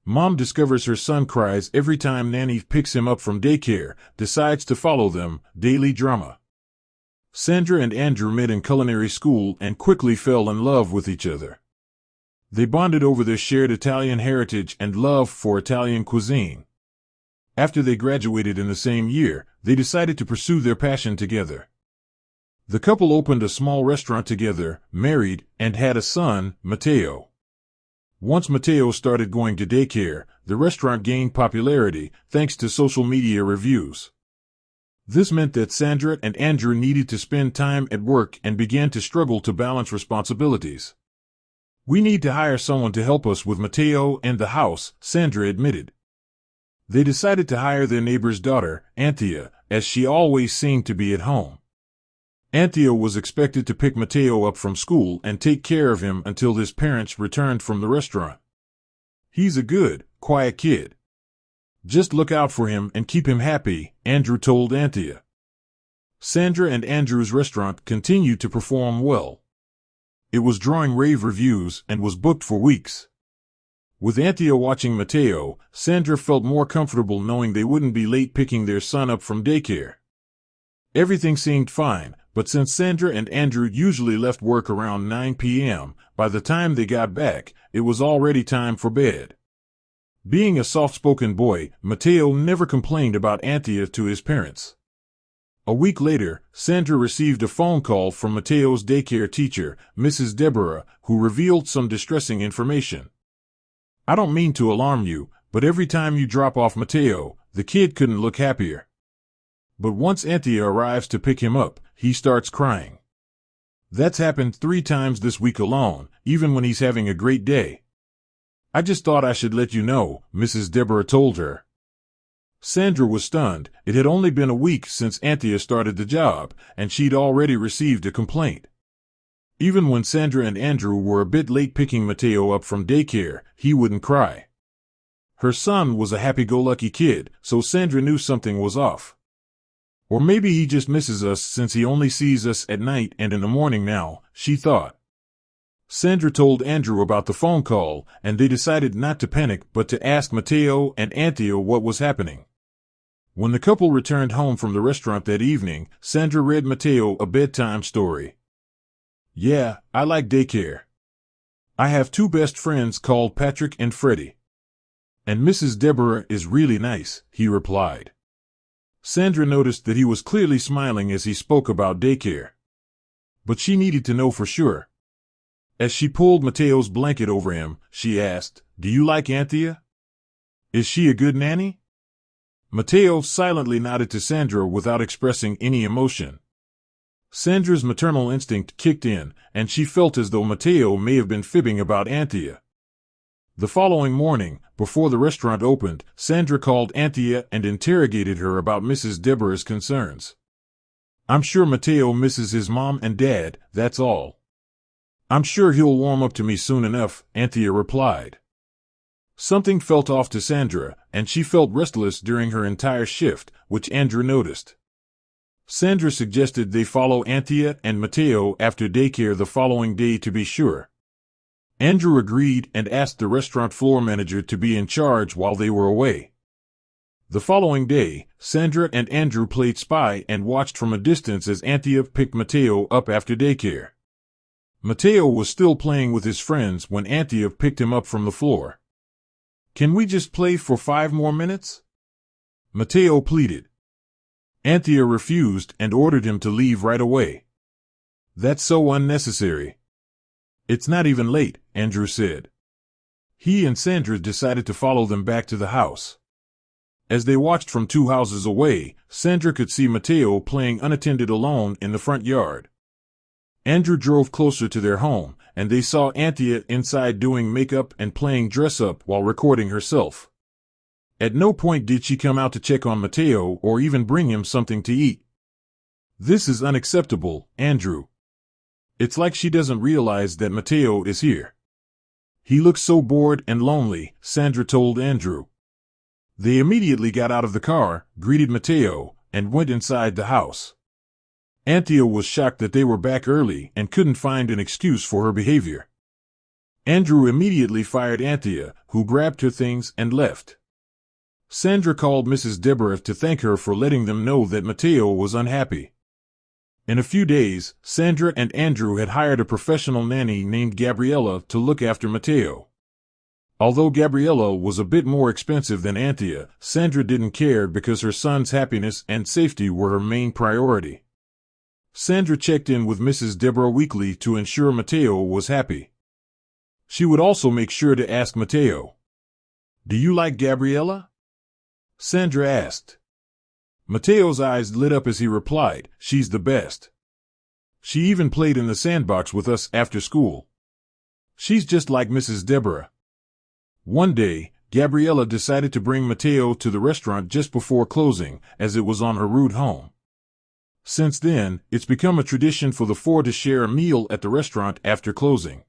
Mom discovers her son cries every time Nanny picks him up from daycare, decides to follow them, daily drama. Sandra and Andrew met in culinary school and quickly fell in love with each other. They bonded over their shared Italian heritage and love for Italian cuisine. After they graduated in the same year, they decided to pursue their passion together. The couple opened a small restaurant together, married, and had a son, Matteo. Once Matteo started going to daycare, the restaurant gained popularity thanks to social media reviews. This meant that Sandra and Andrew needed to spend time at work and began to struggle to balance responsibilities. "We need to hire someone to help us with Matteo and the house," Sandra admitted. They decided to hire their neighbor's daughter, Anthea, as she always seemed to be at home. Anthea was expected to pick Matteo up from school and take care of him until his parents returned from the restaurant. "He's a good, quiet kid. Just look out for him and keep him happy," Andrew told Anthea. Sandra and Andrew's restaurant continued to perform well. It was drawing rave reviews and was booked for weeks. With Anthea watching Matteo, Sandra felt more comfortable knowing they wouldn't be late picking their son up from daycare. Everything seemed fine, but since Sandra and Andrew usually left work around 9 p.m., by the time they got back, it was already time for bed. Being a soft-spoken boy, Matteo never complained about Anthea to his parents. A week later, Sandra received a phone call from Matteo's daycare teacher, Mrs. Deborah, who revealed some distressing information. "I don't mean to alarm you, but every time you drop off Matteo, the kid couldn't look happier. But once Anthea arrives to pick him up, he starts crying. That's happened 3 times this week alone, even when he's having a great day. I just thought I should let you know," Mrs. Deborah told her. Sandra was stunned. It had only been a week since Anthea started the job, and she'd already received a complaint. Even when Sandra and Andrew were a bit late picking Matteo up from daycare, he wouldn't cry. Her son was a happy-go-lucky kid, so Sandra knew something was off. "Or maybe he just misses us since he only sees us at night and in the morning now," she thought. Sandra told Andrew about the phone call, and they decided not to panic but to ask Matteo and Anthea what was happening. When the couple returned home from the restaurant that evening, Sandra read Matteo a bedtime story. "Yeah, I like daycare. I have 2 best friends called Patrick and Freddie. And Mrs. Deborah is really nice," he replied. Sandra noticed that he was clearly smiling as he spoke about daycare. But she needed to know for sure. As she pulled Matteo's blanket over him, she asked, "Do you like Anthea? Is she a good nanny?" Matteo silently nodded to Sandra without expressing any emotion. Sandra's maternal instinct kicked in, and she felt as though Matteo may have been fibbing about Anthea. The following morning, before the restaurant opened, Sandra called Anthea and interrogated her about Mrs. Deborah's concerns. "I'm sure Matteo misses his mom and dad, that's all. I'm sure he'll warm up to me soon enough," Anthea replied. Something felt off to Sandra, and she felt restless during her entire shift, which Andrew noticed. Sandra suggested they follow Anthea and Matteo after daycare the following day to be sure. Andrew agreed and asked the restaurant floor manager to be in charge while they were away. The following day, Sandra and Andrew played spy and watched from a distance as Anthea picked Matteo up after daycare. Matteo was still playing with his friends when Anthea picked him up from the floor. "Can we just play for 5 more minutes?" Matteo pleaded. Anthea refused and ordered him to leave right away. "That's so unnecessary." "It's not even late," Andrew said. He and Sandra decided to follow them back to the house. As they watched from 2 houses away, Sandra could see Matteo playing unattended alone in the front yard. Andrew drove closer to their home, and they saw Anthea inside doing makeup and playing dress-up while recording herself. At no point did she come out to check on Matteo or even bring him something to eat. "This is unacceptable, Andrew. It's like she doesn't realize that Matteo is here. He looks so bored and lonely," Sandra told Andrew. They immediately got out of the car, greeted Matteo, and went inside the house. Anthea was shocked that they were back early and couldn't find an excuse for her behavior. Andrew immediately fired Anthea, who grabbed her things and left. Sandra called Mrs. Deborah to thank her for letting them know that Mateo was unhappy. In a few days, Sandra and Andrew had hired a professional nanny named Gabriella to look after Mateo. Although Gabriella was a bit more expensive than Anthea, Sandra didn't care because her son's happiness and safety were her main priority. Sandra checked in with Mrs. Deborah weekly to ensure Mateo was happy. She would also make sure to ask Mateo, "Do you like Gabriella?" Sandra asked. Mateo's eyes lit up as he replied, "She's the best. She even played in the sandbox with us after school. She's just like Mrs. Deborah." One day, Gabriella decided to bring Mateo to the restaurant just before closing, as it was on her route home. Since then, it's become a tradition for the four to share a meal at the restaurant after closing.